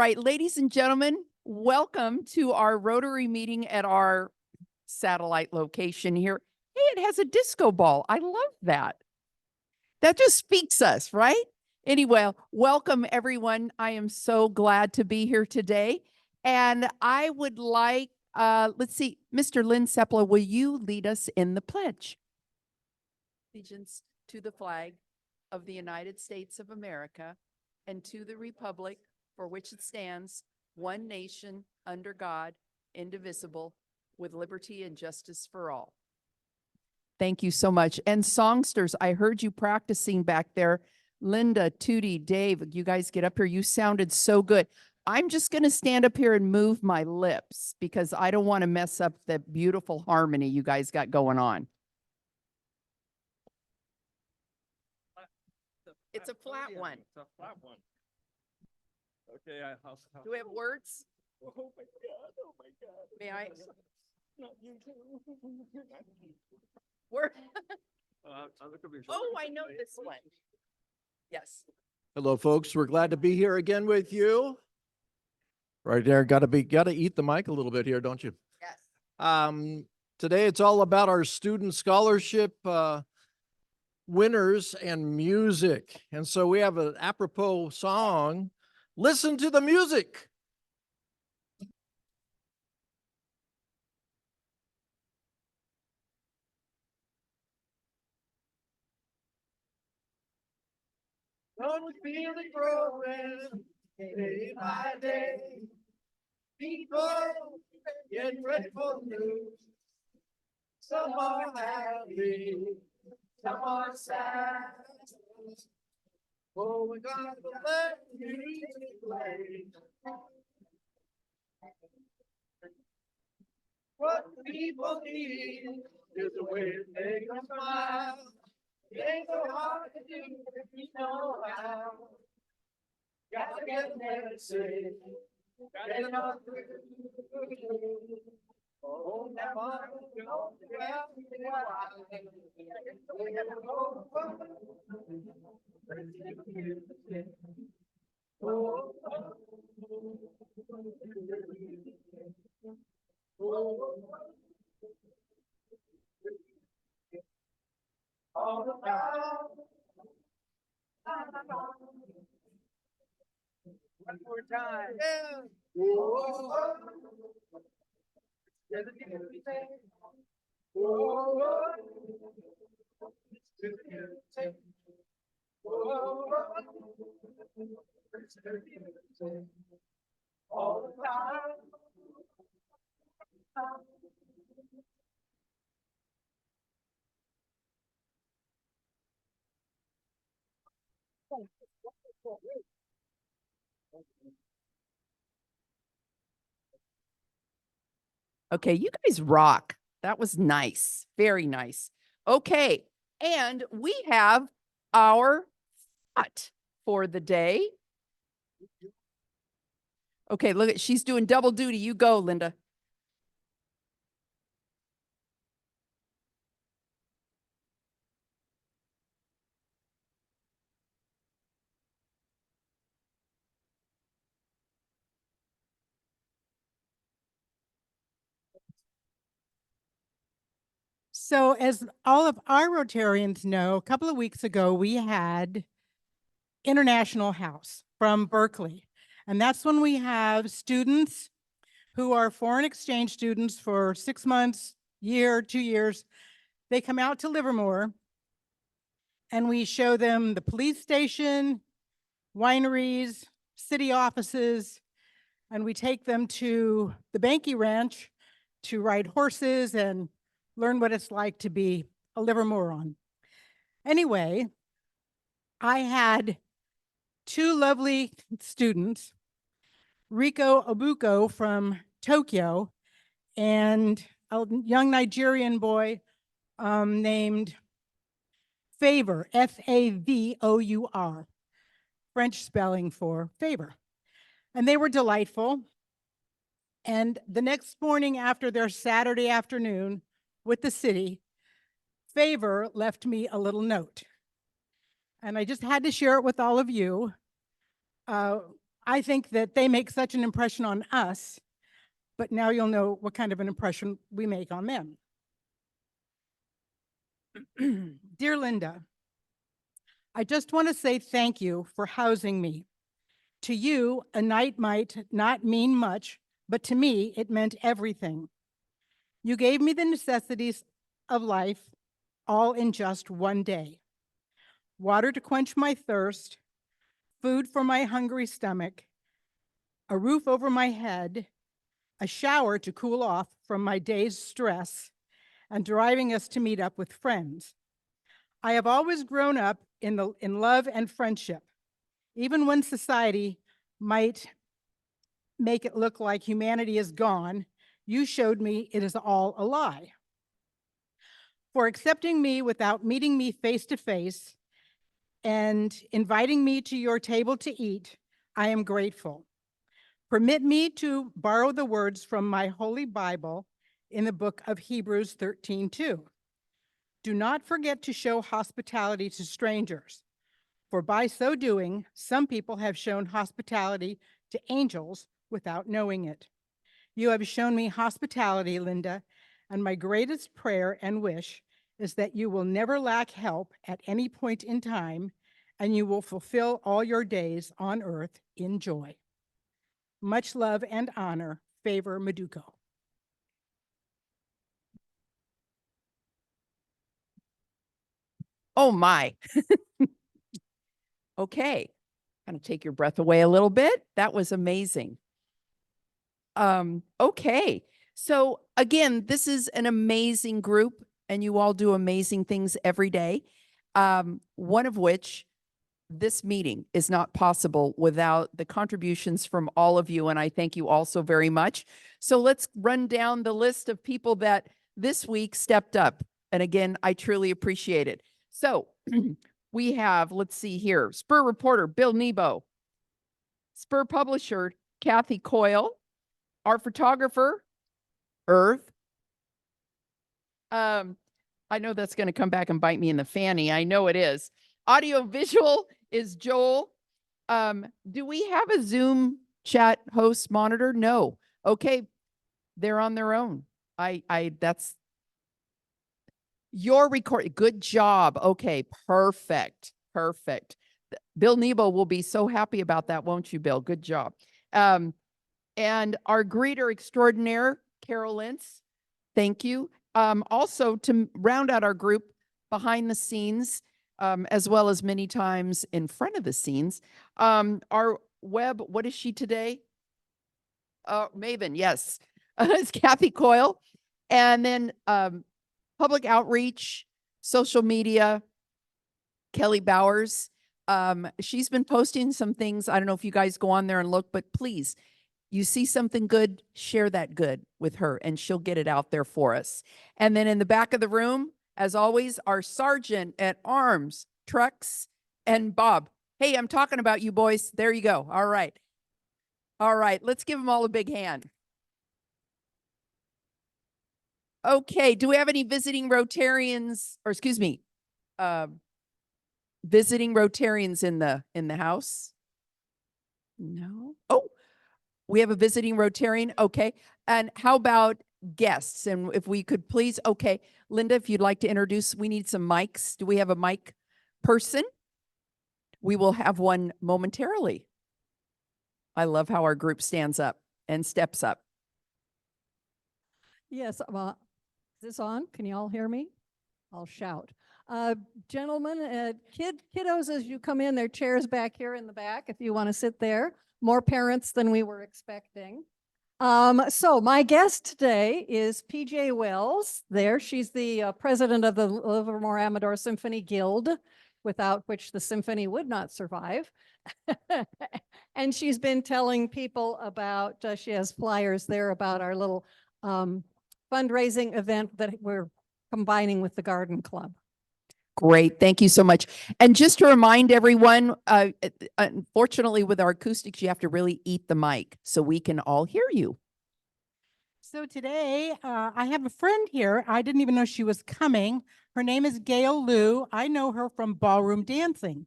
right, ladies and gentlemen, welcome to our Rotary meeting at our satellite location here. Hey, it has a disco ball. I love that. That just speaks us, right? Anyway, welcome everyone. I am so glad to be here today. And I would like, let's see, Mr. Lynn Sepla, will you lead us in the pledge? Allegiance to the flag of the United States of America and to the republic for which it stands, one nation, under God, indivisible, with liberty and justice for all. Thank you so much. And songsters, I heard you practicing back there. Linda, Tootie, Dave, you guys get up here. You sounded so good. I'm just going to stand up here and move my lips because I don't want to mess up the beautiful harmony you guys got going on. It's a flat one. It's a flat one. Okay, Do we have words? Oh my God! Oh my God! May I? Not you too. Word. Oh, I know this one. Yes. Hello, folks. We're glad to be here again with you. Right there, gotta eat the mic a little bit here, don't you? Yes. Today it's all about our student scholarship winners and music. And so we have an apropos song. Listen to the music. Don't feel it growing day by day. People get ready for news. Some are happy, some are sad. Oh, we got to let music play. What people need is a way to make them smile. It ain't so hard to do if you know how. Gotta get medicine, gotta get on through. Oh, that one, go all the time. One more time. Yeah. Whoa. All the time. Okay, you guys rock. That was nice. Very nice. Okay, and we have our thought for the day. Okay, look at, she's doing double duty. You go, Linda. So as all of our Rotarians know, a couple of weeks ago, we had International House from Berkeley. And that's when we have students who are foreign exchange students for 6 months, year, 2 years. They come out to Livermore and we show them the police station, wineries, city offices, and we take them to the Banky Ranch to ride horses and learn what it's like to be a Livermorean. Anyway, I had 2 lovely students, Riko Obuko from Tokyo and a young Nigerian boy named Favor, F-A-V-O-U-R, French spelling for favor. And they were delightful. And the next morning after their Saturday afternoon with the city, Favor left me a little note. And I just had to share it with all of you. I think that they make such an impression on us, but now you'll know what kind of an impression we make on them. Dear Linda, I just want to say thank you for housing me. To you, a night might not mean much, but to me, it meant everything. You gave me the necessities of life all in just one day. Water to quench my thirst, food for my hungry stomach, a roof over my head, a shower to cool off from my day's stress, and driving us to meet up with friends. I have always grown up in love and friendship. Even when society might make it look like humanity is gone, you showed me it is all a lie. For accepting me without meeting me face to face and inviting me to your table to eat, I am grateful. Permit me to borrow the words from my Holy Bible in the book of Hebrews 13:2. Do not forget to show hospitality to strangers, for by so doing, some people have shown hospitality to angels without knowing it. You have shown me hospitality, Linda, and my greatest prayer and wish is that you will never lack help at any point in time, and you will fulfill all your days on earth in joy. Much love and honor, Favor Meduco. Oh my. Okay. Kind of take your breath away a little bit. That was amazing. Okay. So again, this is an amazing group and you all do amazing things every day. One of which this meeting is not possible without the contributions from all of you. And I thank you all so very much. So let's run down the list of people that this week stepped up. And again, I truly appreciate it. So we have, let's see here, Spur reporter, Bill Nebo, Spur publisher, Kathy Coyle, our photographer, Earth. I know that's going to come back and bite me in the fanny. I know it is. Audio visual is Joel. Do we have a Zoom chat host monitor? No. Okay. They're on their own. That's your record. Good job. Okay. Perfect. Perfect. Bill Nebo will be so happy about that, won't you, Bill? Good job. And our greeter extraordinaire, Carol Lentz. Thank you. Also to round out our group behind the scenes, as well as many times in front of the scenes. Our web, what is she today? Maven, yes. It's Kathy Coyle. And then public outreach, social media, Kelly Bowers. She's been posting some things. I don't know if you guys go on there and look, but please, you see something good, share that good with her and she'll get it out there for us. And then in the back of the room, as always, our sergeant at arms, trucks, and Bob. Hey, I'm talking about you boys. There you go. All right. All right. Let's give them all a big hand. Okay. Do we have any visiting Rotarians, or excuse me, visiting Rotarians in the house? No. Oh, we have a visiting Rotarian. Okay. And how about guests? And if we could please, okay, Linda, if you'd like to introduce, we need some mics. Do we have a mic person? We will have one momentarily. I love how our group stands up and steps up. Yes, is this on? Can you all hear me? I'll shout. Gentlemen, kiddos, as you come in, there are chairs back here in the back if you want to sit there. More parents than we were expecting. So my guest today is PJ Wells. There, she's the president of the Livermore Amador Symphony Guild, without which the symphony would not survive. And she's been telling people about, she has flyers there about our little fundraising event that we're combining with the Garden Club. Great. Thank you so much. And just to remind everyone, unfortunately with our acoustics, you have to really eat the mic so we can all hear you. So today I have a friend here. I didn't even know she was coming. Her name is Gail Liu. I know her from ballroom dancing.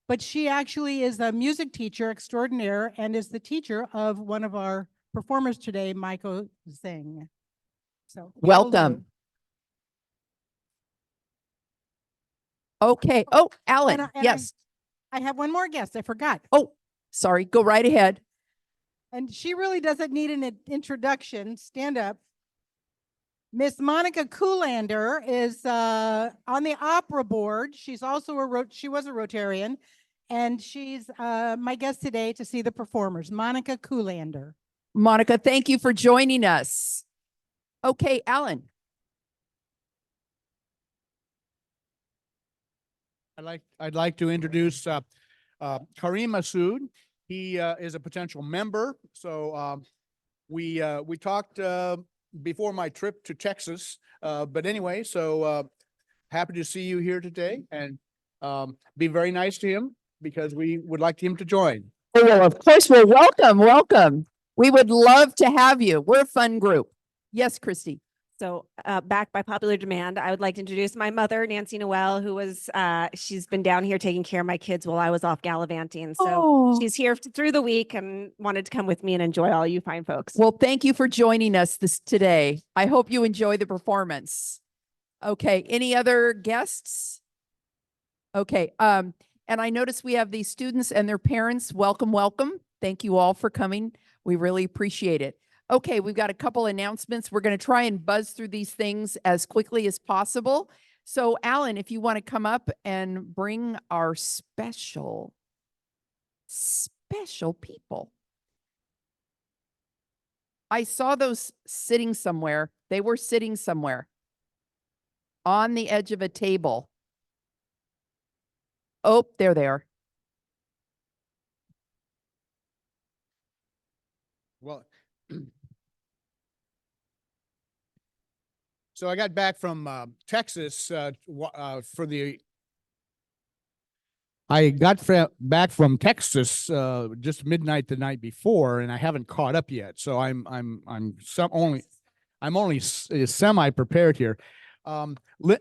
but she actually is a music teacher extraordinaire and is the teacher of one of our performers today, Michael Zhang. So Welcome. Okay. Oh, Alan, and I- yes. I have one more guest. I forgot. Oh, sorry. Go right ahead. And she really doesn't need an introduction. Stand up. Miss Monica Kuhlander is on the opera board. She's also she was a Rotarian, and she's my guest today to see the performers. Monica Kuhlander. Monica, thank you for joining us. Okay, Alan. I'd like to introduce Karim Masood. He is a potential member. So we talked before my trip to Texas. But anyway, so happy to see you here today, and be very nice to him because we would like him to join. Oh, well, of course, we're welcome. Welcome. We would love to have you. We're a fun group. Yes, Christy. So back by popular demand, I would like to introduce my mother, Nancy Noel, who was, she's been down here taking care of my kids while I was off gallivanting. So Oh. she's here through the week and wanted to come with me and enjoy all you fine folks. Well, thank you for joining us today. I hope you enjoy the performance. Okay, any other guests? Okay, and I notice we have these students and their parents. Welcome, welcome. Thank you all for coming. We really appreciate it. Okay, we've got a couple announcements. We're going to try and buzz through these things as quickly as possible. So, Alan, if you want to come up and bring our special people. I saw those sitting somewhere. They were sitting somewhere on the edge of a table. Oh, there they are. Well, so I got back from Texas for the. I got back from Texas just midnight the night before, and I haven't caught up yet. So I'm only semi prepared here.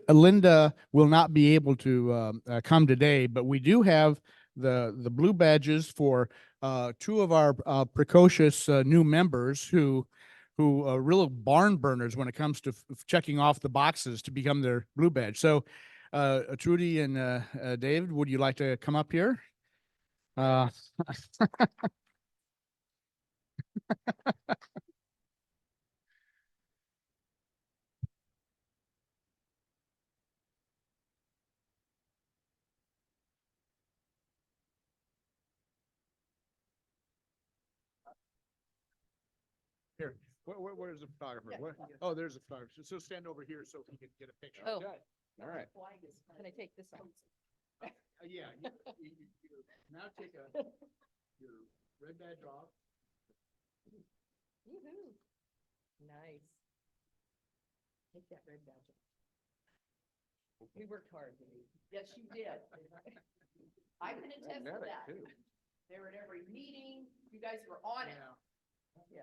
Linda will not be able to come today, but we do have the blue badges for two of our precocious new members who are real barn burners when it comes to checking off the boxes to become their blue badge. So Trudy and David, would you like to come up here? Here, where's the photographer? Yeah, yeah. Oh, there's a photographer. So stand over here so he can get a picture. Oh. Okay. All right. Can I take this out? Yeah. Now take your red badge off. Woohoo. Nice. Take that red badge off. We worked hard. Yes, you did. I can attest to that. They were at every meeting. You guys were on it. Yeah.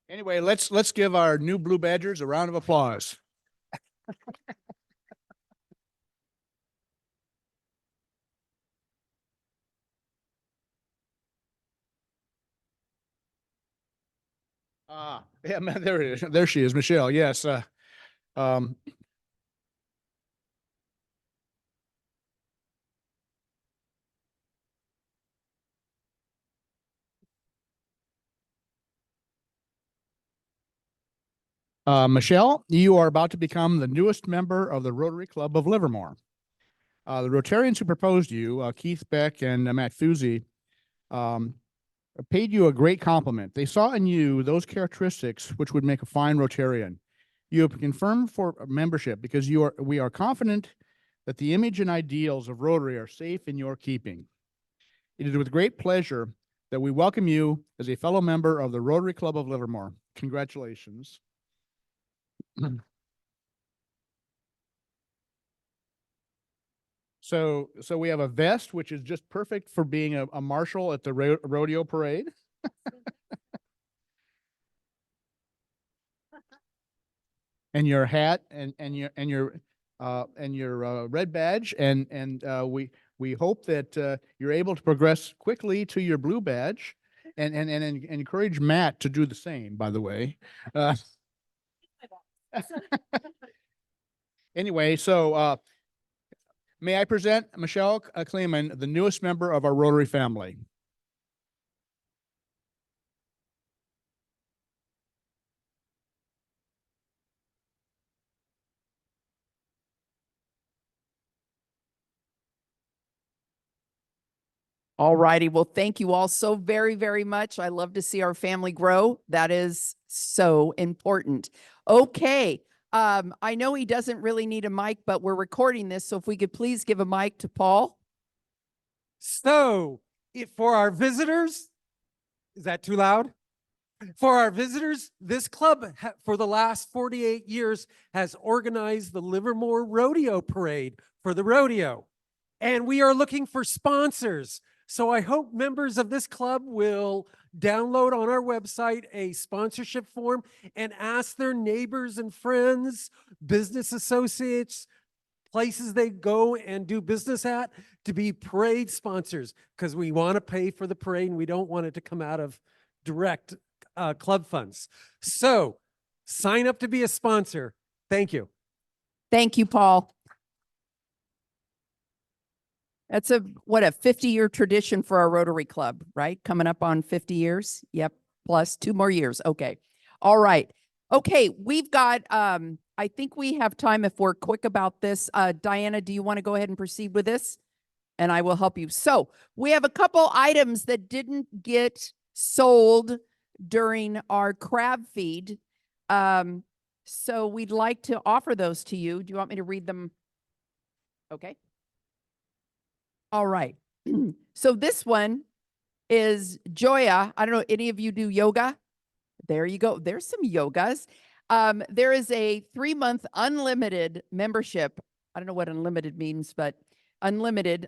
Anyway, let's give our new blue badgers a round of applause. Yeah, there it is. There she is, Michelle. Yes. Michelle, you are about to become the newest member of the Rotary Club of Livermore. The Rotarians who proposed you, Keith Beck and Matt Fusey, paid you a great compliment. They saw in you those characteristics which would make a fine Rotarian. You have been confirmed for membership because we are confident that the image and ideals of Rotary are safe in your keeping. It is with great pleasure that we welcome you as a fellow member of the Rotary Club of Livermore. Congratulations. So we have a vest, which is just perfect for being a marshal at the rodeo parade. And your hat and your red badge, and we we hope that you're able to progress quickly to your blue badge and encourage Matt to do the same, by the way. Uh, Anyway, so may I present Michelle Kleeman, the newest member of our Rotary family. All righty. Well, thank you all so very, very much. I love to see our family grow. That is so important. Okay. I know he doesn't really need a mic, but we're recording this. So if we could please give a mic to Paul. So, for our visitors, is that too loud? For our visitors, this club for the last 48 years has organized the Livermore Rodeo Parade for the rodeo. And we are looking for sponsors. So I hope members of this club will download on our website a sponsorship form and ask their neighbors and friends, business associates, places they go and do business at to be parade sponsors, because we want to pay for the parade and we don't want it to come out of direct club funds. So sign up to be a sponsor. Thank you. Thank you, Paul. That's a 50-year tradition for our Rotary Club, right? Coming up on 50 years. Yep. Plus 2 more years. Okay. All right. Okay. We've got, I think we have time if we're quick about this. Diana, do you want to go ahead and proceed with this? And I will help you. So we have a couple items that didn't get sold during our crab feed. So we'd like to offer those to you. Do you want me to read them? Okay. All right. So this one is Joya. I don't know, any of you do yoga? There you go. There's some yogas. There is a 3-month unlimited membership. I don't know what unlimited means, but unlimited.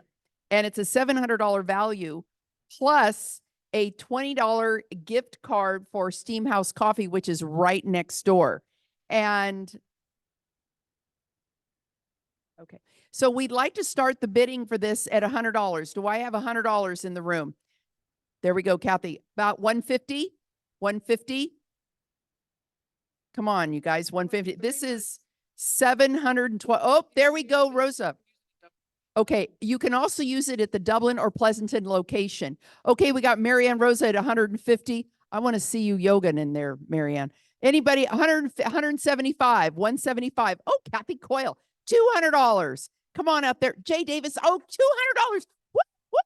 And it's a $700 value plus a $20 gift card for Steamhouse Coffee, which is right next door. And okay. So we'd like to start the bidding for this at $100. Do I have $100 in the room? There we go, Kathy. About 150? 150? Come on, you guys, 150. This is 712. Oh, there we go, Rosa. Okay, you can also use it at the Dublin or Pleasanton location. Okay, we got Marianne Rosa at 150. I want to see you yogaing in there, Marianne. Anybody? 175, 175. Oh, Kathy Coyle, $200. Come on out there. Jay Davis, oh, $200. Woo!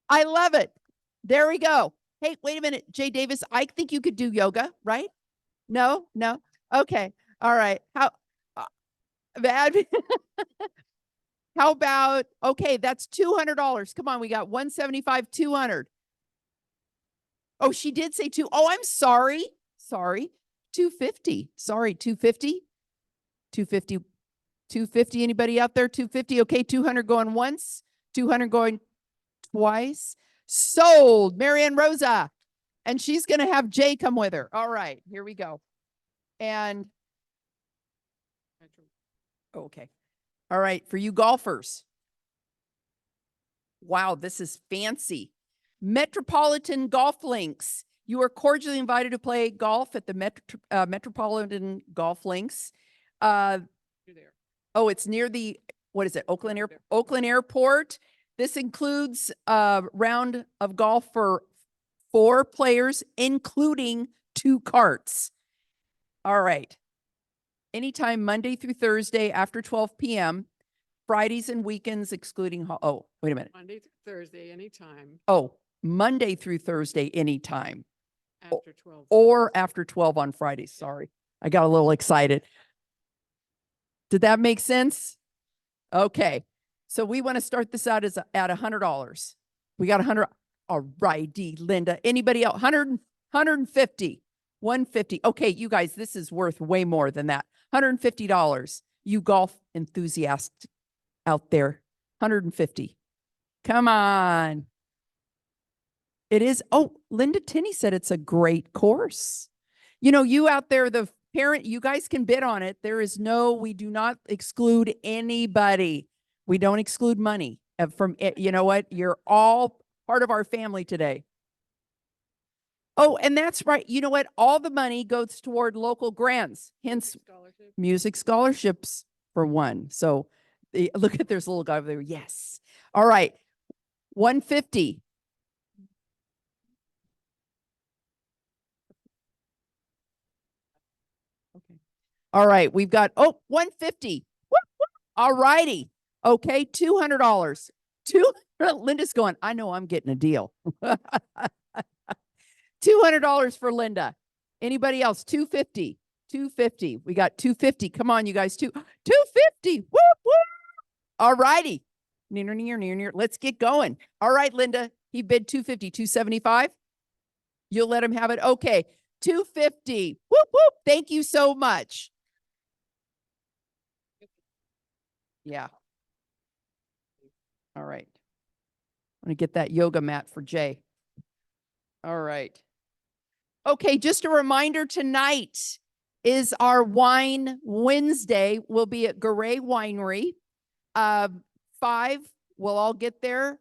I love it. There we go. Hey, wait a minute. Jay Davis, I think you could do yoga, right? No? Okay. All right. How bad? How about, okay, that's $200. Come on, we got 175, 200. Oh, she did say two. Oh, I'm sorry. 250. Sorry, 250. 250. 250. Anybody out there? 250. Okay, 200 going once, 200 going twice. Sold. Marianne Rosa. And she's going to have Jay come with her. All right, here we go. And okay. All right, for you golfers. Wow, this is fancy. Metropolitan Golf Links. You are cordially invited to play golf at the Metropolitan Golf Links. Oh, it's near the, what is it? Oakland Airport. This includes a round of golf for 4 players, including 2 carts. All right. Anytime Monday through Thursday after 12 p.m., Fridays and weekends excluding, oh, wait a minute. Monday through Thursday, anytime Oh, Monday through Thursday, anytime. after 12. Or after 12 on Fridays. Sorry. I got a little excited. Did that make sense? Okay. So we want to start this out as at $100. We got 100. All righty, Linda. Anybody else? 150. 150. Okay, you guys, this is worth way more than that. $150. You golf enthusiasts out there. 150. Come on. It is. Oh, Linda Tinney said it's a great course. You know, you out there, the parent, you guys can bid on it. We do not exclude anybody. We don't exclude money. You know what? You're all part of our family today. Oh, and that's right. You know what? All the money goes toward local grants, hence Scholarship. music scholarships for one. So look at there's a little guy over there. Yes. All right. 150. Okay. All right. We've got 150. Whoop, whoop. All righty. Okay, $200. Linda's going, I know I'm getting a deal. $200 for Linda. Anybody else? 250. 250. We got 250. Come on, you guys. 250. Whoop, whoop. All righty. Near. Let's get going. All right, Linda. He bid 250. 275. You'll let him have it. Okay. 250. Whoop, whoop. Thank you so much. Yeah. All right. I'm going to get that yoga mat for Jay. All right. Okay, just a reminder, tonight is our Wine Wednesday. We'll be at Garay Winery. 5, we'll all get there.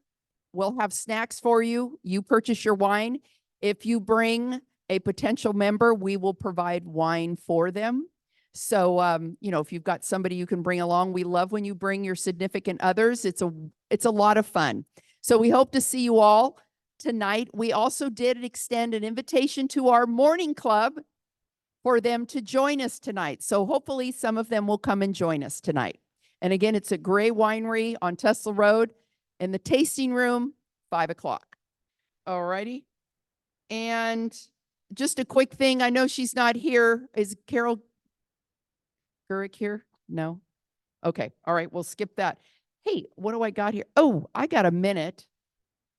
We'll have snacks for you. You purchase your wine. If you bring a potential member, we will provide wine for them. So, if you've got somebody you can bring along, we love when you bring your significant others. It's a lot of fun. So we hope to see you all tonight. We also did extend an invitation to our morning club for them to join us tonight. So hopefully some of them will come and join us tonight. And again, it's at Gray Winery on Tesla Road in the tasting room, 5:00. All righty. And just a quick thing. I know she's not here. Is Carol Gurick here? No. Okay. All right. We'll skip that. Hey, what do I got here? Oh, I got a minute.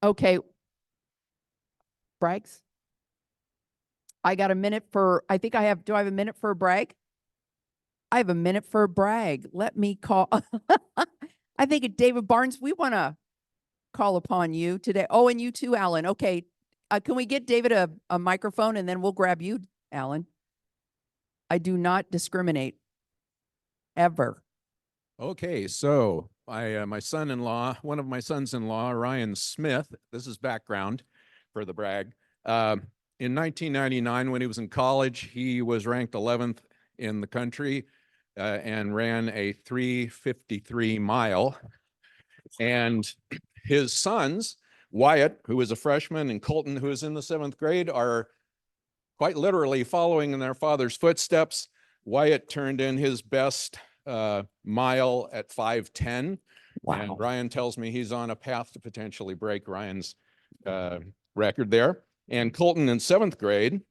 Okay. Brags? I got a minute for, I think I have, do I have a minute for a brag? I have a minute for a brag. Let me call. I think at David Barnes, we want to call upon you today. Oh, and you too, Alan. Okay. Can we get David a microphone and then we'll grab you, Alan? I do not discriminate ever. Okay, so my son-in-law, one of my sons-in-law, Ryan Smith, this is background for the brag. In 1999, when he was in college, he was ranked 11th in the country and ran a 3:53 mile. And his sons, Wyatt, who is a freshman, and Colton, who is in the 7th grade, are quite literally following in their father's footsteps. Wyatt turned in his best mile at 5:10. Wow. And Ryan tells me he's on a path to potentially break Ryan's record there. And Colton in 7th grade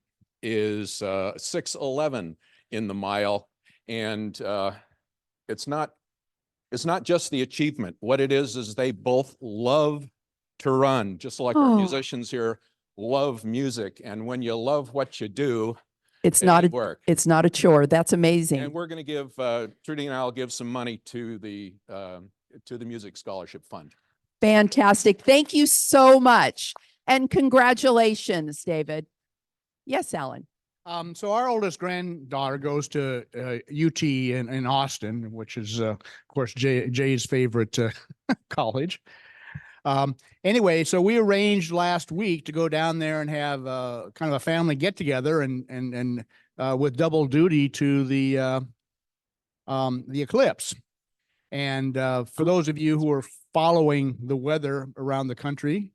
is 6:11 in the mile. And it's not just the achievement. What it is they both love to run, just like our musicians here love music. And when you love what you do, it's not work. It's not a chore. That's amazing. And we're going to give Trudy and I'll give some money to the Music Scholarship Fund. Fantastic. Thank you so much. And congratulations, David. Yes, Alan. So our oldest granddaughter goes to UT in Austin, which is, of course, Jay's favorite college. Anyway, so we arranged last week to go down there and have kind of a family get together and with double duty to the eclipse. And for those of you who are following the weather around the country,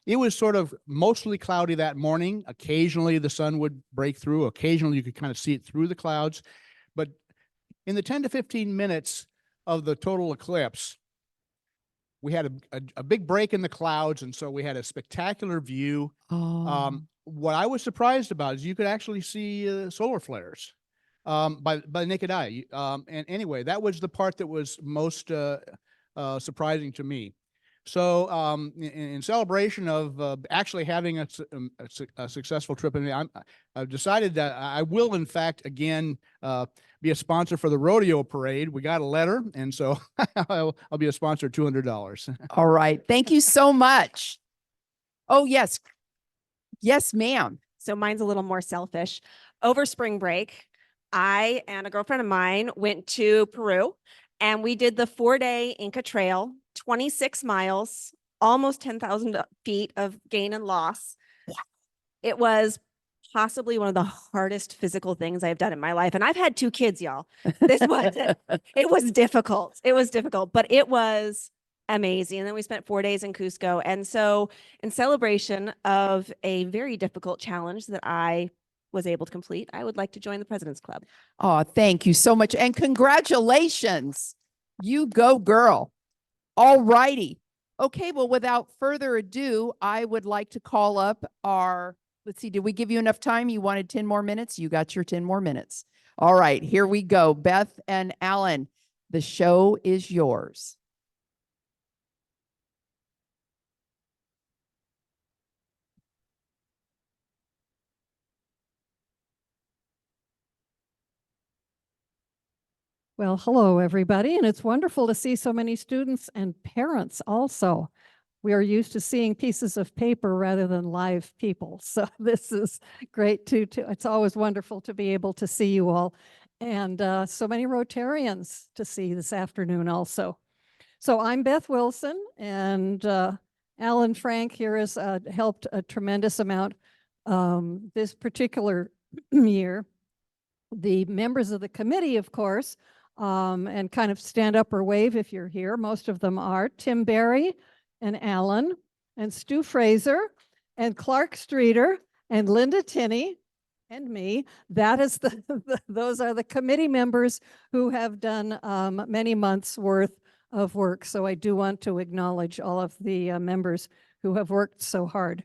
it was sort of mostly cloudy that morning. Occasionally the sun would break through. Occasionally you could kind of see it through the clouds. But in the 10 to 15 minutes of the total eclipse, we had a big break in the clouds. And so we had a spectacular view. What I was surprised about is you could actually see solar flares by the naked eye. And anyway, that was the part that was most surprising to me. So in celebration of actually having a successful trip, and I've decided that I will, in fact, again, be a sponsor for the rodeo parade. We got a letter, and so I'll be a sponsor, $200. All right. Thank you so much. Oh, yes. Yes, ma'am. So mine's a little more selfish. Over spring break, I and a girlfriend of mine went to Peru, And we did the 4-day Inca Trail, 26 miles, almost 10,000 feet of gain and loss. It was possibly one of the hardest physical things I've done in my life. And I've had 2 kids, y'all. This was, it was difficult. It was difficult, but it was amazing. And then we spent 4 days in Cusco. And so in celebration of a very difficult challenge that I was able to complete, I would like to join the President's Club. Oh, thank you so much. And congratulations. You go, girl. All righty. Okay, well, without further ado, I would like to call up our, let's see, did we give you enough time? You wanted 10 more minutes? You got your 10 more minutes. All right, here we go. Beth and Alan, the show is yours. Well, hello, everybody, and it's wonderful to see so many students and parents also. We are used to seeing pieces of paper rather than live people, so this is great too. It's always wonderful to be able to see you all, and so many Rotarians to see this afternoon also. So I'm Beth Wilson, and Alan Frank here has helped a tremendous amount this particular year. The members of the committee, of course, and kind of stand up or wave if you're here. Most of them are Tim Barry and Alan and Stu Fraser and Clark Streeter and Linda Tinney and me. That is those are the committee members who have done many months worth of work. So I do want to acknowledge all of the members who have worked so hard.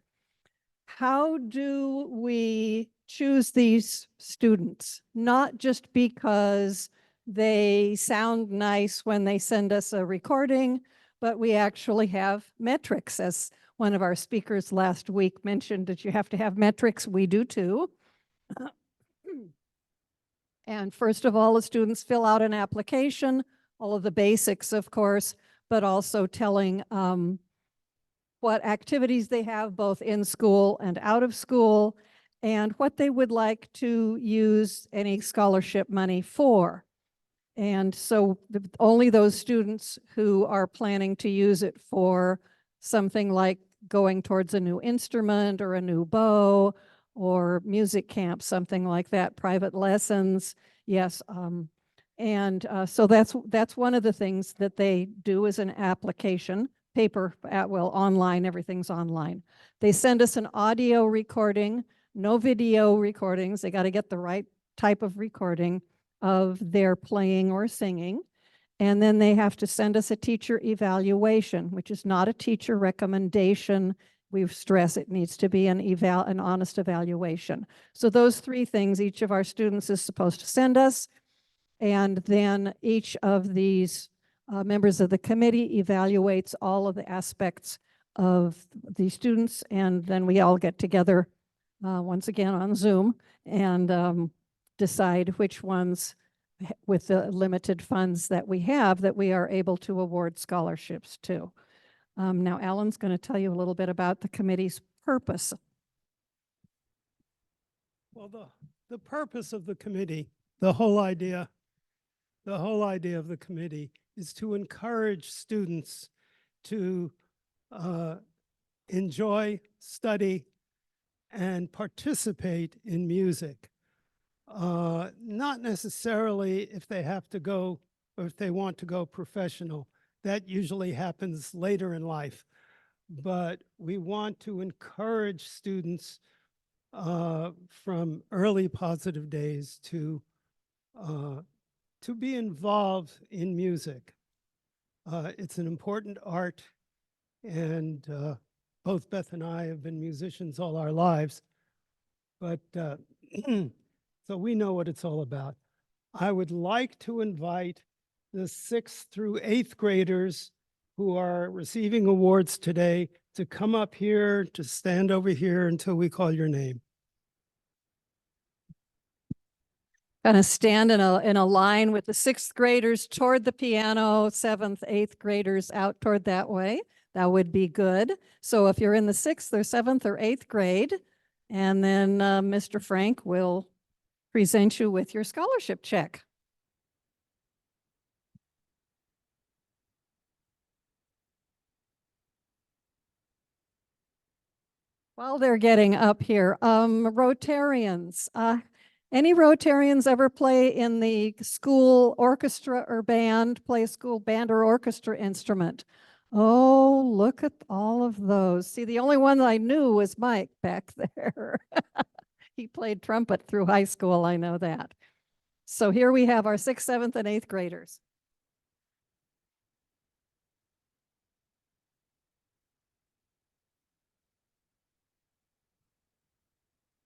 How do we choose these students? Not just because they sound nice when they send us a recording, but we actually have metrics. As one of our speakers last week mentioned that you have to have metrics. We do too. And first of all, the students fill out an application, all of the basics, of course, but also telling what activities they have both in school and out of school, and what they would like to use any scholarship money for. And so only those students who are planning to use it for something like going towards a new instrument or a new bow or music camp, something like that, private lessons, yes. So that's one of the things that they do is an application. Paper, well, online, everything's online. They send us an audio recording, no video recordings. They got to get the right type of recording of their playing or singing. And then they have to send us a teacher evaluation, which is not a teacher recommendation. We stress it needs to be an honest evaluation. So those 3 things each of our students is supposed to send us. And then each of these members of the committee evaluates all of the aspects of the students, and then we all get together once again on Zoom and decide which ones with the limited funds that we have that we are able to award scholarships to. Now Alan's going to tell you a little bit about the committee's purpose. Well, the purpose of the committee, the whole idea of the committee is to encourage students to enjoy, study, and participate in music. Not necessarily if they have to go or if they want to go professional. That usually happens later in life. But we want to encourage students from early positive days to be involved in music. It's an important art, and both Beth and I have been musicians all our lives, but so we know what it's all about. I would like to invite the 6th through 8th graders who are receiving awards today to come up here, to stand over here until we call your name. Kind of stand in a line with the 6th graders toward the piano, 7th, 8th graders out toward that way. That would be good. So if you're in the 6th or 7th or 8th grade, and then Mr. Frank will present you with your scholarship check. While they're getting up here, Rotarians, any Rotarians ever play in the school orchestra or band, play a school band or orchestra instrument? Oh, look at all of those. See, the only one that I knew was Mike back there. He played trumpet through high school, I know that. So here we have our 6th, 7th, and 8th graders.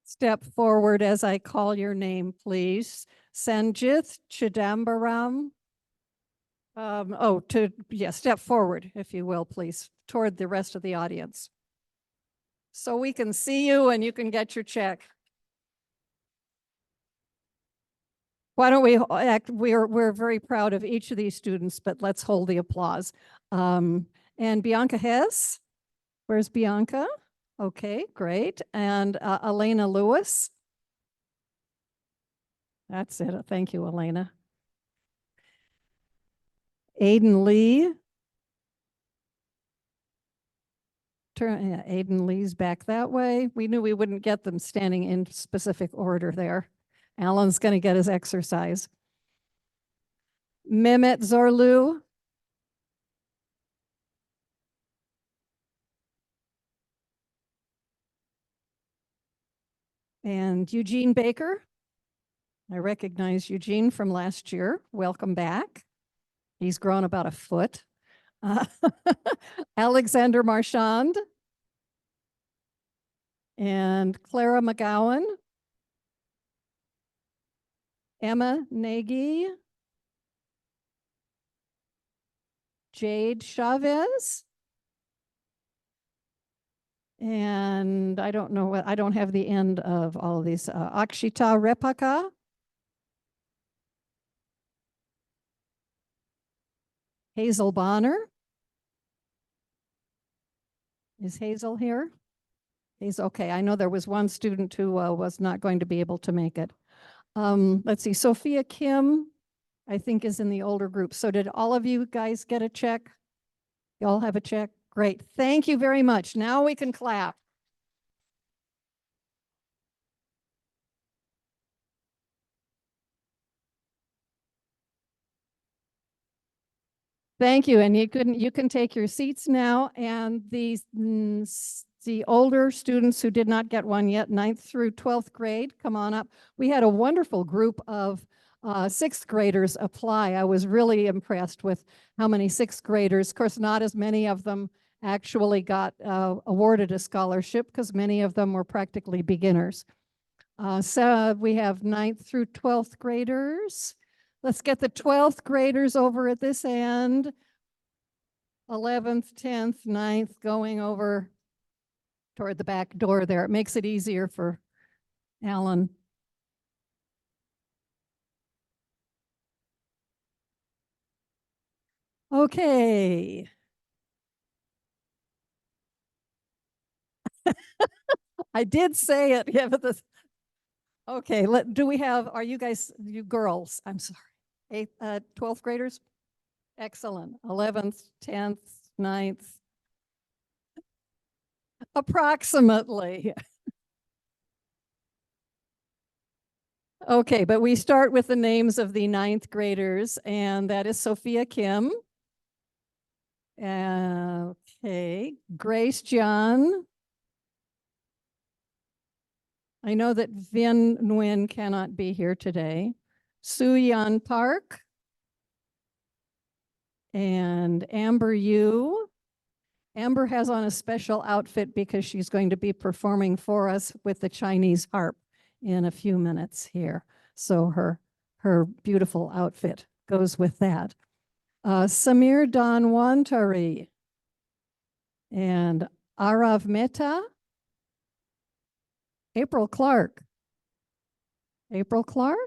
Step forward as I call your name, please. Sanjith Chidambaram. Step forward, if you will, please, toward the rest of the audience. So we can see you and you can get your check. Why don't we act, we're very proud of each of these students, but let's hold the applause. And Bianca Hess, where's Bianca? Okay, great. And Elena Lewis. That's it. Thank you, Elena. Aiden Lee. Aiden Lee's back that way. We knew we wouldn't get them standing in specific order there. Alan's going to get his exercise. Mehmet Zorlu. And Eugene Baker. I recognize Eugene from last year. Welcome back. He's grown about a foot. Alexander Marchand. And Clara McGowan. Emma Nagy. Jade Chavez. And I don't know what, I don't have the end of all of these. Akshita Repaka. Hazel Bonner. Is Hazel here? Hazel, okay. I know there was one student who was not going to be able to make it. Let's see, Sophia Kim, I think is in the older group. So did all of you guys get a check? You all have a check? Great. Thank you very much. Now we can clap. Thank you. And you can take your seats now. And the older students who did not get one yet, 9th through 12th grade, come on up. We had a wonderful group of 6th graders apply. I was really impressed with how many 6th graders, of course, not as many of them actually got awarded a scholarship because many of them were practically beginners. So we have 9th through 12th graders. Let's get the 12th graders over at this end. 11th, 10th, 9th going over toward the back door there. It makes it easier for Alan. Okay. I did say it. Yeah, but this. Okay, are you guys, you girls, I'm sorry, 8th, 12th graders? Excellent. 11th, 10th, 9th. Approximately. Okay, but we start with the names of the 9th graders, and that is Sophia Kim. Okay, Grace John. I know that Vin Nguyen cannot be here today. Su Yan Park. And Amber Yu. Amber has on a special outfit because she's going to be performing for us with the Chinese harp in a few minutes here. So her beautiful outfit goes with that. Samir Danwantari and Arav Mehta. April Clark. April Clark?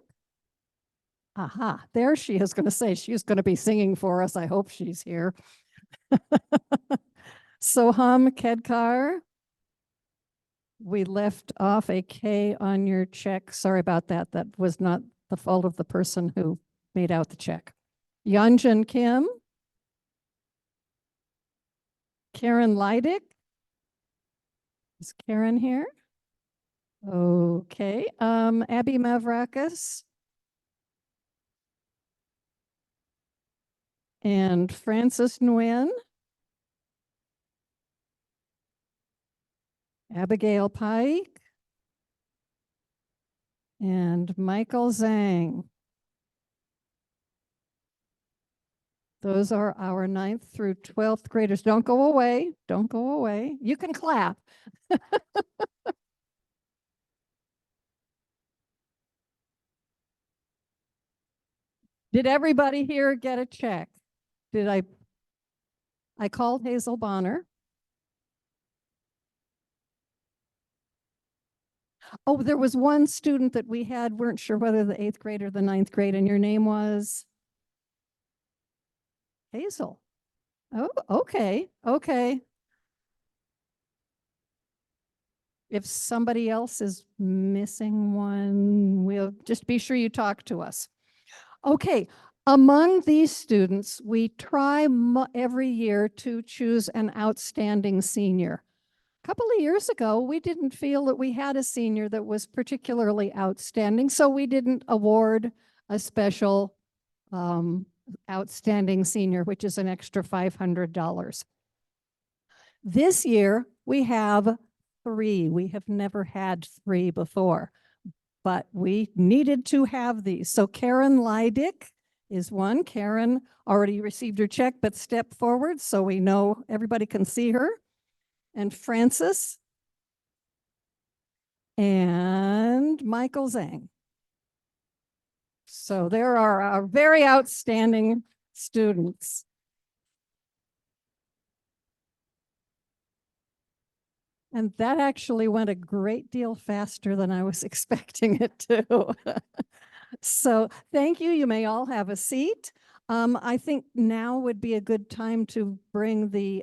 Aha, there she is going to say she's going to be singing for us. I hope she's here. Soham Kedkar. We left off a K on your check. Sorry about that. That was not the fault of the person who made out the check. Yanjin Kim. Karen Leidick. Is Karen here? Okay, Abby Mavrakis. And Francis Nguyen. Abigail Pike. And Michael Zhang. Those are our 9th through 12th graders. Don't go away. Don't go away. You can clap. Did everybody here get a check? Did I called Hazel Bonner. Oh, there was one student that we had, weren't sure whether the 8th grade or the 9th grade, and your name was? Hazel. Oh, okay, okay. If somebody else is missing one, we'll just be sure you talk to us. Okay, among these students, we try every year to choose an outstanding senior. A couple of years ago, we didn't feel that we had a senior that was particularly outstanding, so we didn't award a special outstanding senior, which is an extra $500. This year, we have 3. We have never had 3 before, but we needed to have these. So Karen Leidick is one. Karen already received her check, but step forward so we know everybody can see her. And Francis and Michael Zhang. So there are our very outstanding students. And that actually went a great deal faster than I was expecting it to. So thank you. You may all have a seat. I think now would be a good time to bring the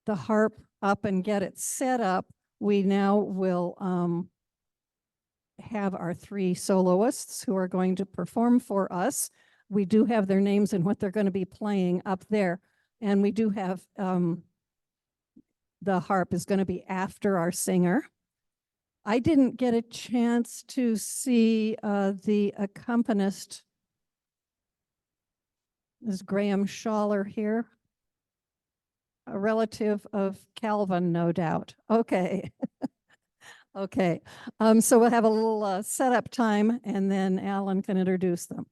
harp up and get it set up. We now will have our 3 soloists who are going to perform for us. We do have their names and what they're going to be playing up there. And we do have the harp is going to be after our singer. I didn't get a chance to see the accompanist. Is Graham Schaller here? A relative of Calvin, no doubt. Okay. Okay. So we'll have a little setup time and then Alan can introduce them.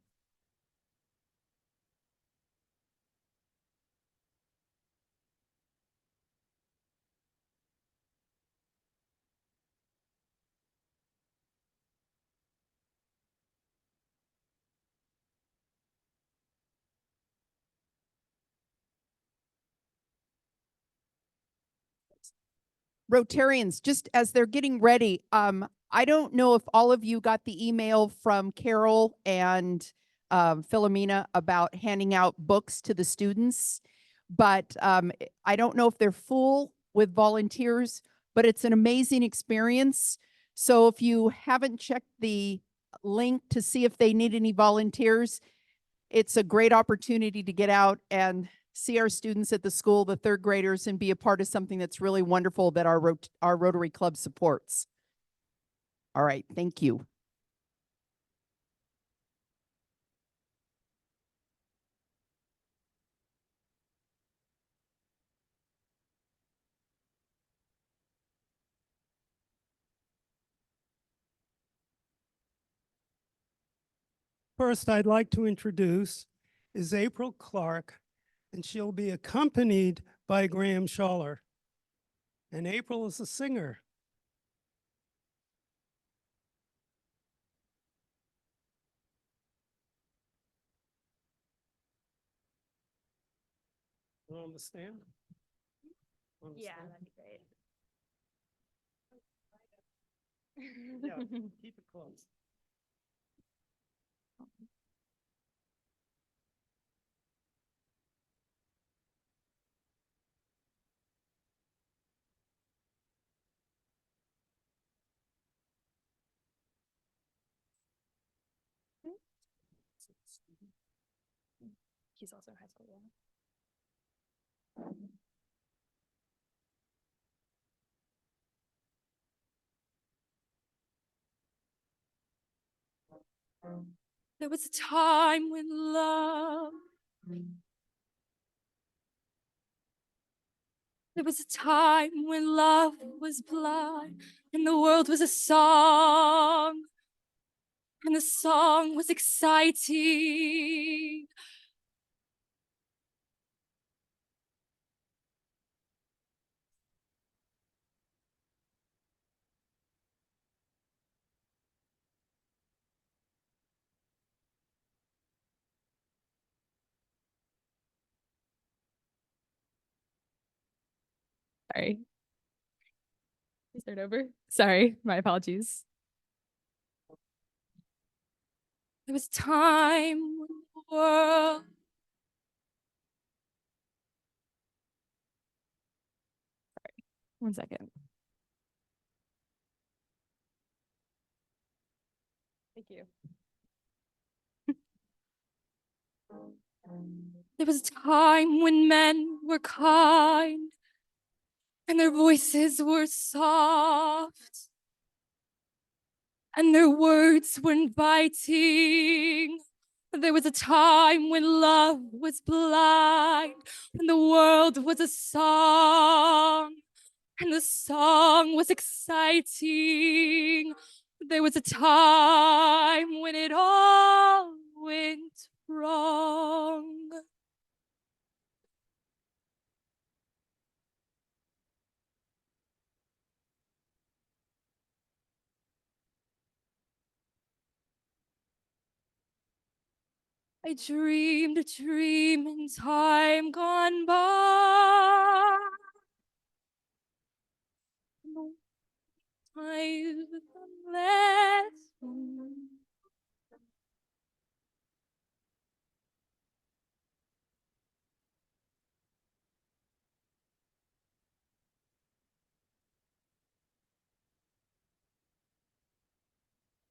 Rotarians, just as they're getting ready, I don't know if all of you got the email from Carol and Philomena about handing out books to the students, but I don't know if they're full with volunteers, but it's an amazing experience. So if you haven't checked the link to see if they need any volunteers, it's a great opportunity to get out and see our students at the school, the 3rd graders, and be a part of something that's really wonderful that our Rotary Club supports. All right, thank you. First, I'd like to introduce is April Clark, and she'll be accompanied by Graham Schaller. And April is a singer. You on the stand? On the stand? that'd be great. Yeah, keep it close. He's also in high school. There was a time when love. There was a time when love was blind and the world was a song. And the song was exciting. Sorry. Start over. Sorry, my apologies. There was time when the world. Sorry, 1 second. Thank you. There was a time when men were kind and their voices were soft and their words were inviting. There was a time when love was blind and the world was a song and the song was exciting. There was a time when it all went wrong. I dreamed a dream in time gone by. I've less.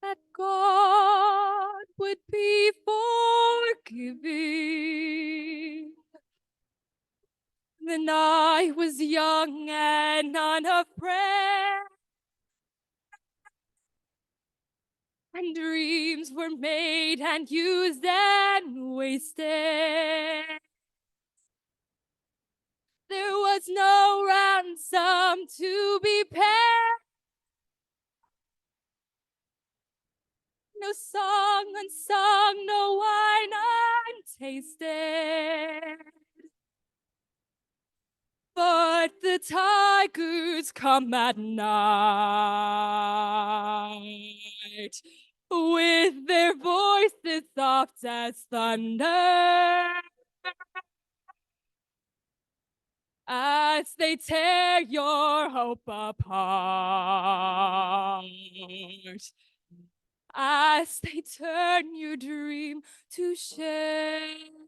That God would be forgiving. Then I was young and unafraid, and dreams were made and used and wasted. There was no ransom to be paid, no song unsung, no wine untasted. But the tigers come at night with their voices soft as thunder, as they tear your hope apart, as they turn your dream to shame.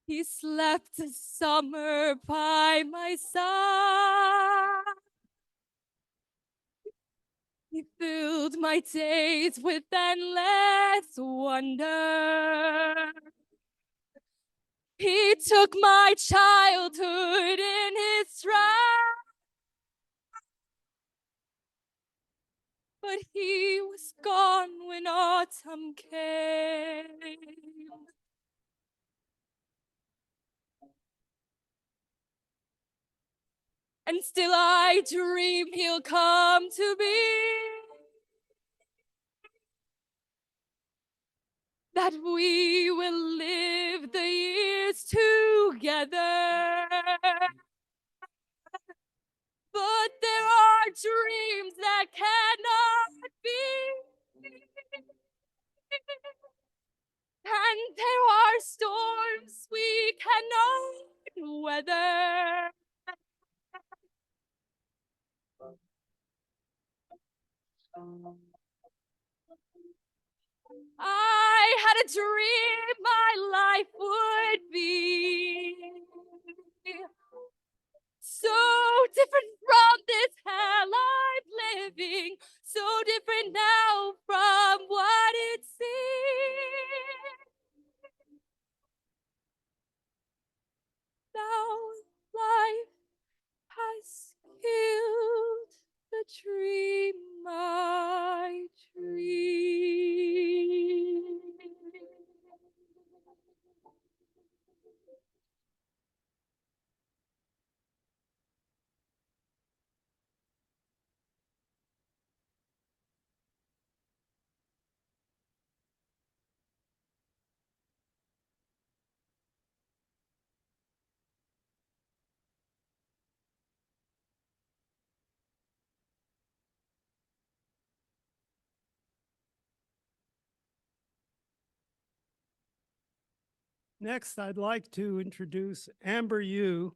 He slept a summer by my side. He filled my days with endless wonder. He took my childhood in his stride, but he was gone when autumn came. And still I dream he'll come to be, that we will live the years together. But there are dreams that cannot be. And there are storms we cannot weather. I had a dream my life would be so different from this hell I'm living, so different now from what it seems. Next, I'd like to introduce Amber Yu,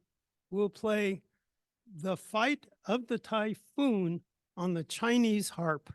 who will play The Fight of the Typhoon on the Chinese harp.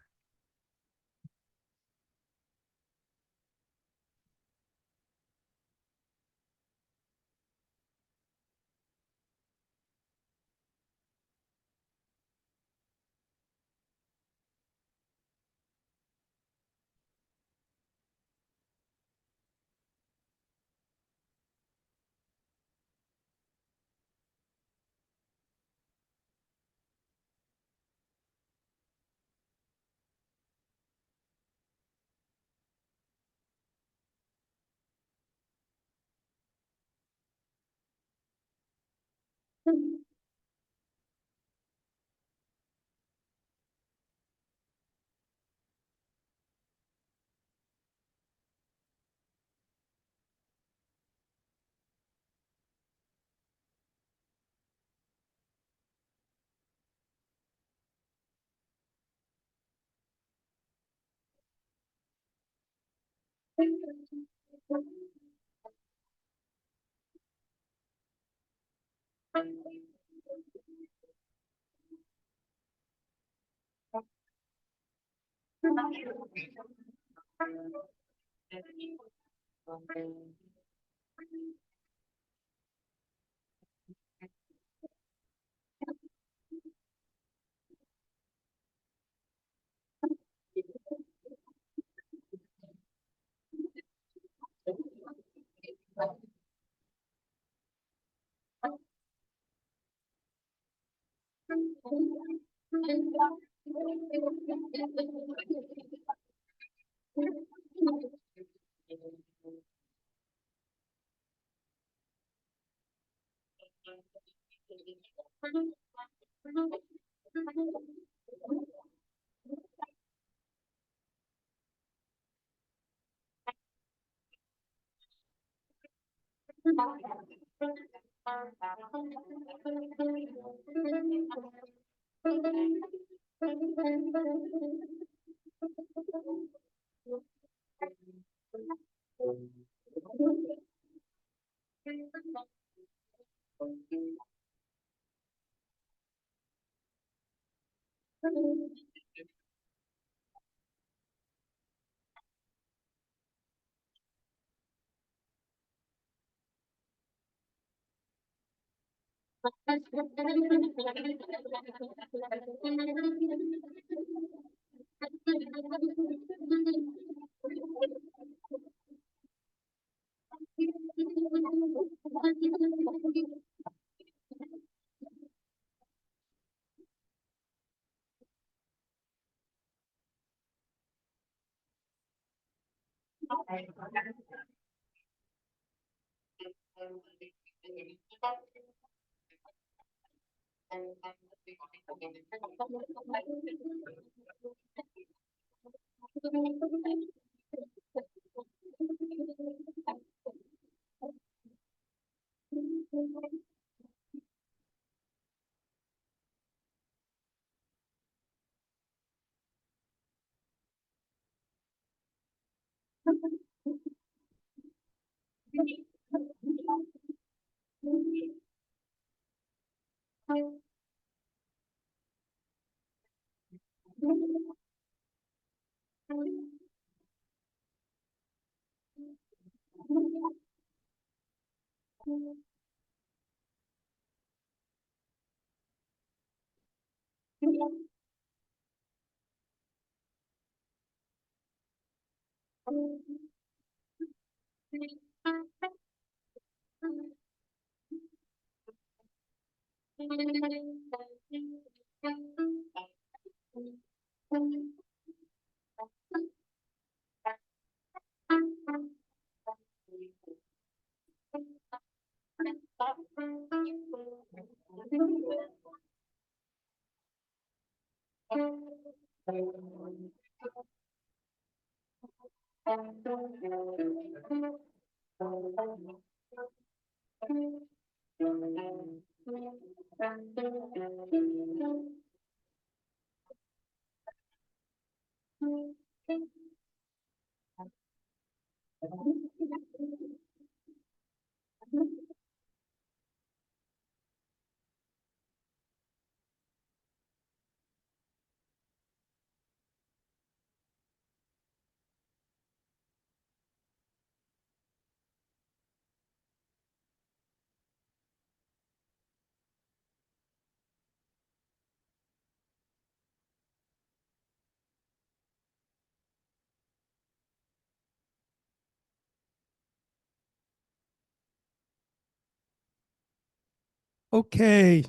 Okay.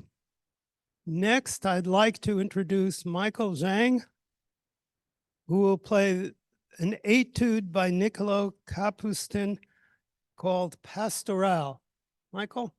Next, I'd like to introduce Michael Zhang, who will play an etude by Niccolo Capustin called Pastoral. Michael?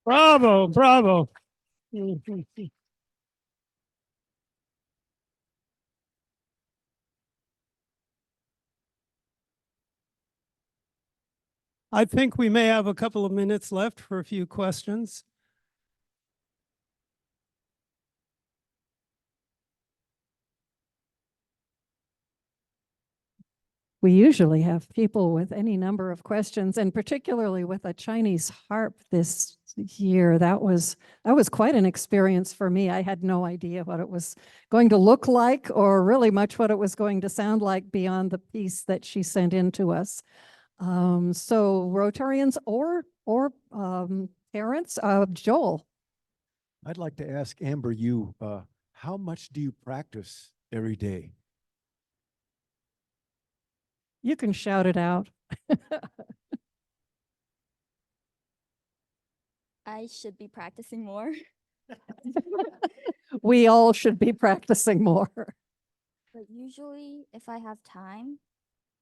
Bravo, bravo. I think we may have a couple of minutes left for a few questions. We usually have people with any number of questions, and particularly with a Chinese harp this year. That was quite an experience for me. I had no idea what it was going to look like or really much what it was going to sound like beyond the piece that she sent in to us. So Rotarians or parents, Joel. I'd like to ask Amber, how much do you practice every day? You can shout it out. I should be practicing more. We all should be practicing more. But usually, if I have time,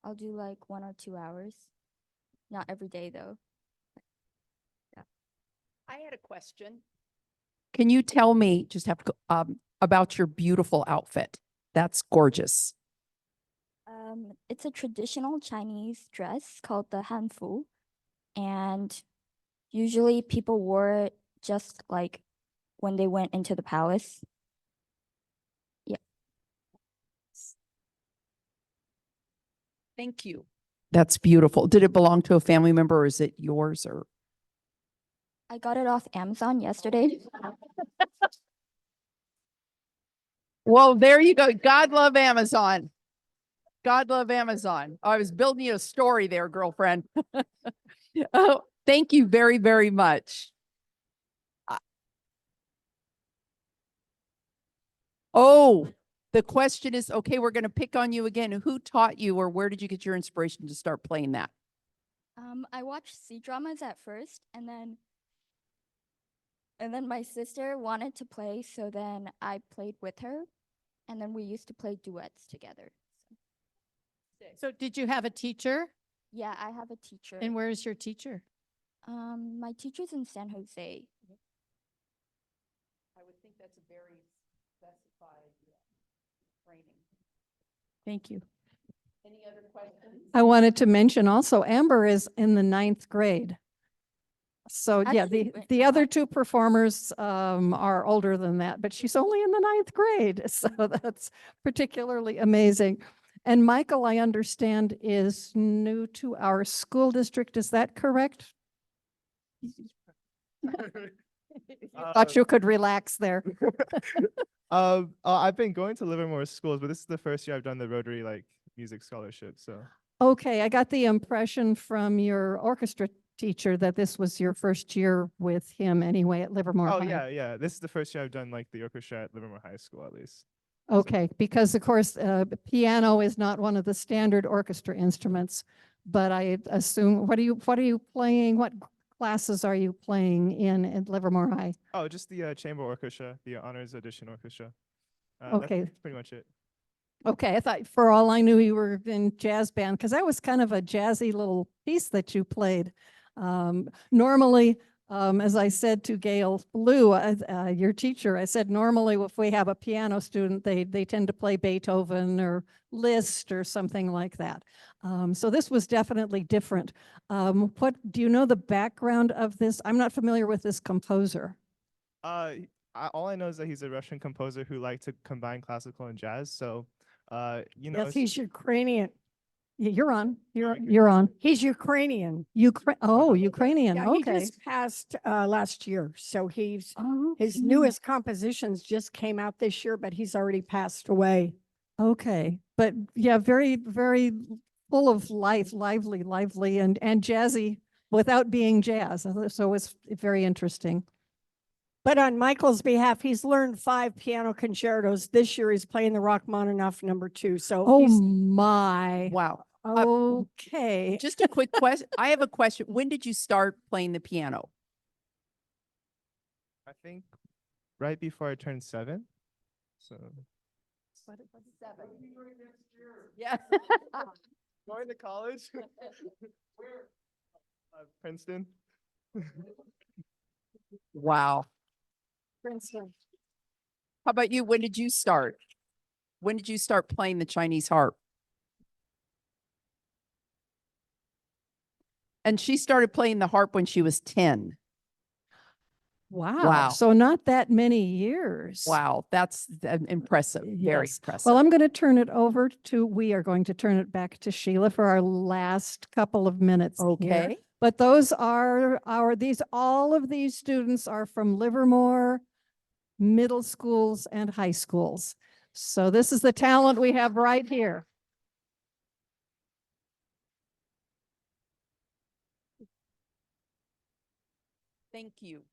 I'll do like 1 or 2 hours. Not every day, though. I had a question. Can you tell me, just have to go, about your beautiful outfit? That's gorgeous. It's a traditional Chinese dress called the hanfu, and usually people wore it just like when they went into the palace. Yeah. Thank you. That's beautiful. Did it belong to a family member or is it yours or? I got it off Amazon yesterday. Well, there you go. God love Amazon. God love Amazon. I was building you a story there, girlfriend. Oh, thank you very, very much. Oh, the question is, okay, we're going to pick on you again. Who taught you, or where did you get your inspiration to start playing that? I watched C-dramas at first, and then my sister wanted to play, so then I played with her, and then we used to play duets together. So did you have a teacher? Yeah, I have a teacher. And where is your teacher? My teacher's in San Jose. I would think that's a very specified training. Thank you. Any other questions? I wanted to mention also Amber is in the 9th grade. So yeah, Actually, the other two performers are older than that, but she's only in the 9th grade. So that's particularly amazing. And Michael, I understand, is new to our school district. Is that correct? Thought you could relax there. I've been going to Livermore schools, but this is the first year I've done the Rotary music scholarship. So Okay, I got the impression from your orchestra teacher that this was your first year with him anyway at Livermore High. yeah. This is the first year I've done the orchestra at Livermore High School, at least. Okay, because of course, piano is not one of the standard orchestra instruments, but I assume, what are you playing? What classes are you playing in at Livermore High? Oh, just the chamber orchestra, the honors edition orchestra. Okay. That's pretty much it. Okay, I thought for all I knew you were in jazz band, because that was kind of a jazzy little piece that you played. Normally, as I said to Gail Blue, your teacher, I said, normally if we have a piano student, they tend to play Beethoven or Liszt or something like that. So this was definitely different. What do you know the background of this? I'm not familiar with this composer. All I know is that he's a Russian composer who liked to combine classical and jazz. So, Yes, he's Ukrainian. You're on. You're on. He's Ukrainian. Ukrainian. Yeah, he Okay. just passed last year. So his Okay. newest compositions just came out this year, but he's already passed away. Okay, but yeah, very, very full of life, lively, and jazzy without being jazz. So it's very interesting. But on Michael's behalf, he's learned 5 piano concertos. This year he's playing the Rachmaninoff #2. So Oh he's my. Wow. Okay. Just a quick question. I have a question. When did you start playing the piano? I think right before I turned 7. So Yeah. going to college. Where? Princeton. Wow. Princeton. How about you? When did you start? When did you start playing the Chinese harp? And she started playing the harp when she was 10. Wow. Wow. So not that many years. Wow. That's impressive. Very Yes. impressive. Well, we are going to turn it back to Sheila for our last couple of minutes. here. Okay. But those are all of these students are from Livermore middle schools and high schools. So this is the talent we have right here. Thank you.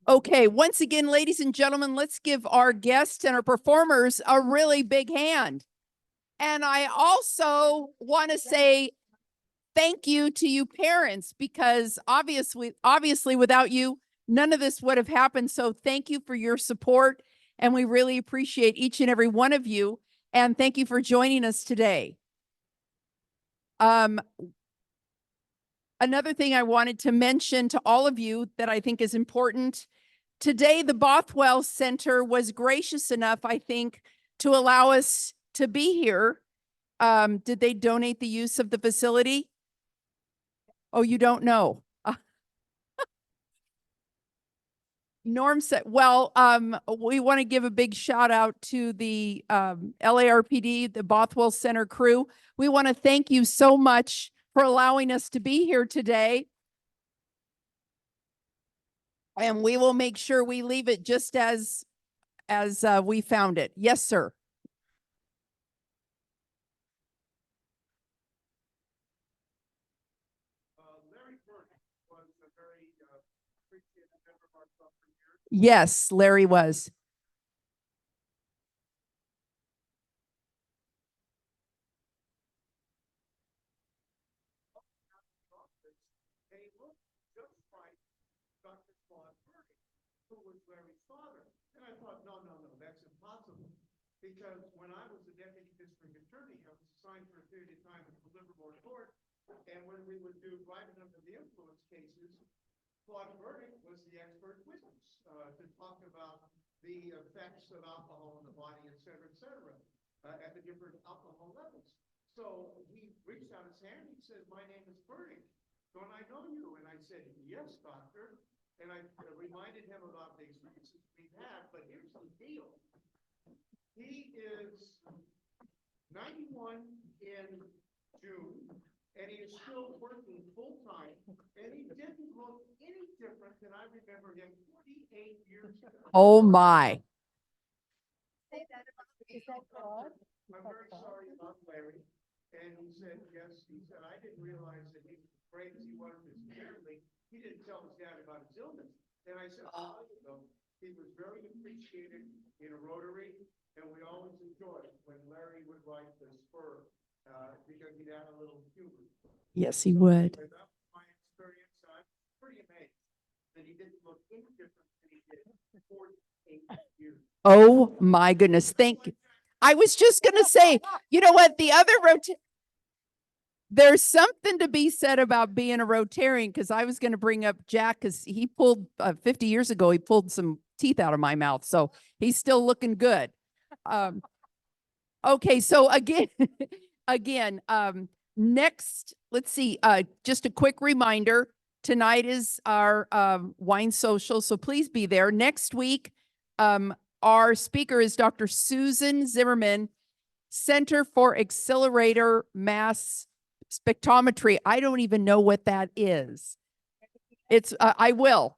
Okay, once again, ladies and gentlemen, let's give our guests and our performers a really big hand. And I also want to say thank you to you parents, because obviously without you, none of this would have happened. So thank you for your support. And we really appreciate each and every one of you. And thank you for joining us today. Another thing I wanted to mention to all of you that I think is important. Today, the Bothwell Center was gracious enough, I think, to allow us to be here. Did they donate the use of the facility? Oh, you don't know. Norm said, well, we want to give a big shout out to the LARPD, the Bothwell Center crew. We want to thank you so much for allowing us to be here today. And we will make sure we leave it just as we found it. Yes, sir. Larry Burke was a very appreciated member of our club for years. Yes, Larry was. They look just like Dr. Claude Burke, who was Larry's father. And I thought, no, that's impossible. Because when I was the deputy district attorney, I was assigned for a period of time to the Livermore court. And when we would do driving under the influence cases, Claude Burke was the expert witness to talk about the effects of alcohol in the body, et cetera, at the different alcohol levels. So he reached out his hand. He said, "My name is Burke. Don't I know you?" And I said, "Yes, doctor." And I reminded him about the experiences we've had. But here's the deal. He is 91 in June, and he is still working full time. And he didn't look any different than I remember him 48 years ago. Oh my. I'm very sorry about Larry. And he said, yes, he said, I didn't realize that he was afraid as he wanted this yearly. He didn't tell his dad about his illness. And I said, he was very appreciated in a Rotary, and we always enjoyed when Larry would write the spur, because he'd add a little humor. Yes, he would. Anyway, that was my experience. I'm pretty amazed that he didn't look any different than he did 48 years. Oh my goodness. Thank you. I was just going to say, you know what? The other there's something to be said about being a Rotarian, because I was going to bring up Jack, because he pulled 50 years ago, he pulled some teeth out of my mouth. So he's still looking good. Okay. So again, next, let's see, just a quick reminder. Tonight is our wine social, so please be there. Next week, our speaker is Dr. Susan Zimmerman, Center for Accelerator Mass Spectrometry. I don't even know what that is. It's I will.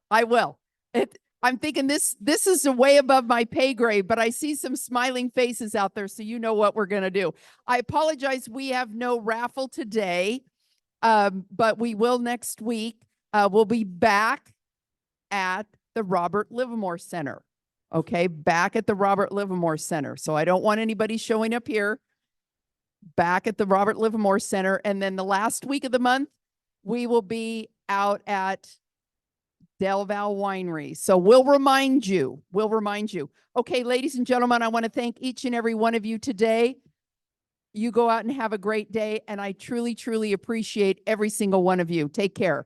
I'm thinking this is way above my pay grade, but I see some smiling faces out there, so you know what we're going to do. I apologize, we have no raffle today, but we will next week. We'll be back at the Robert Livermore Center. Okay, back at the Robert Livermore Center. So I don't want anybody showing up here. Back at the Robert Livermore Center. And then the last week of the month, we will be out at Del Val Winery. So we'll remind you. Okay, ladies and gentlemen, I want to thank each and every one of you today. You go out and have a great day. And I truly, truly appreciate every single one of you. Take care.